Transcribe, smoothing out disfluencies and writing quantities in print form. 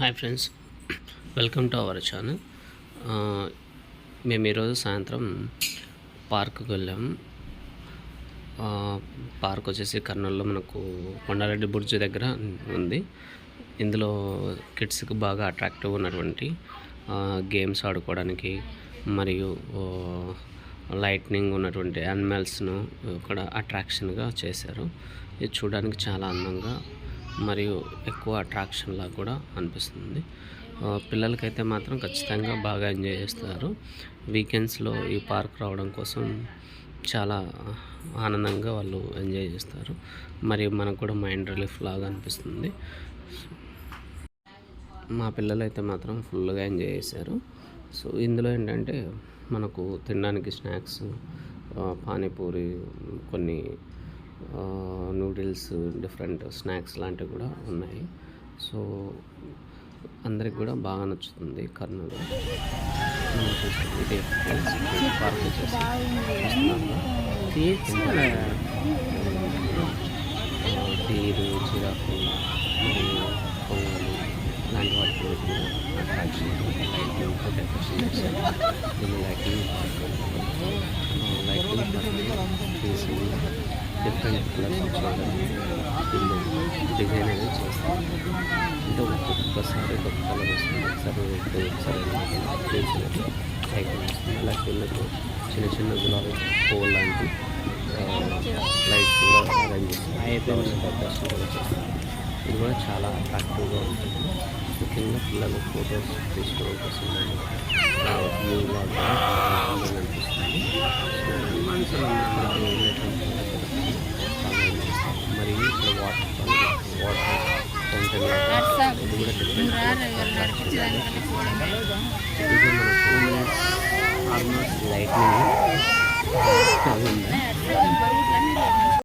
Hi friends, welcome to our channel. మేము ఈరోజు సాయంత్రం పార్క్కి వెళ్ళాము. పార్క్ వచ్చేసి కర్నూలులో మనకు కొండారెడ్డి బుర్జ్ దగ్గర ఉంది. ఇందులో కిడ్స్కి బాగా అట్రాక్టివ్ ఉన్నటువంటి గేమ్స్ ఆడుకోవడానికి మరియు లైట్నింగ్ ఉన్నటువంటి యానిమల్స్ను ఇక్కడ అట్రాక్షన్గా చేశారు. ఇది చూడడానికి చాలా అందంగా మరియు ఎక్కువ అట్రాక్షన్లా కూడా అనిపిస్తుంది. పిల్లలకైతే మాత్రం ఖచ్చితంగా బాగా ఎంజాయ్ చేస్తారు. వీకెండ్స్లో ఈ పార్క్ రావడం కోసం చాలా ఆనందంగా వాళ్ళు ఎంజాయ్ చేస్తారు. మరియు మనకు కూడా మైండ్ రిలీఫ్ లాగా అనిపిస్తుంది. మా పిల్లలైతే మాత్రం ఫుల్గా ఎంజాయ్ చేశారు. సో ఇందులో ఏంటంటే మనకు తినడానికి స్నాక్స్, పానీపూరి, కొన్ని నూడిల్స్, డిఫరెంట్ స్నాక్స్ లాంటివి కూడా ఉన్నాయి. సో అందరికి కూడా బాగా నచ్చుతుంది కర్నూలు. పార్క్ తీరు, చిరాకు మరియు పొంగలు ఇలాంటి వాటికి అట్రాక్షన్ డెకరేషన్ చేశారు. తీసి డిఫరెంట్ కలర్స్ చేయడం, డిజైన్ అనేది చేస్తాం. అంటే ఒక్కొక్కసారి ఒక్కొక్క కలర్ వస్తుంది, ఒకసారి చేసినట్టు సైకిల్ వస్తుంది. అలా పిల్లలకు చిన్న చిన్న గులాబీ పూల్ లాంటి లైట్స్ కూడా అరేంజ్ చేస్తాం. ఫ్లవర్స్ డెకరేషన్ కూడా చేస్తాం. ఇది కూడా చాలా అట్రాక్టివ్గా ఉంటుంది. ముఖ్యంగా పిల్లలు ఫొటోస్ తీసుకోవడం కోసం వ్యూ లాగా అనిపిస్తుంది. మరియు ఇక్కడ వాటర్ ఫౌంటైన్ ఇది కూడా డిఫరెంట్. ఇది మనకు ఆల్మోస్ట్ లైట్నింగ్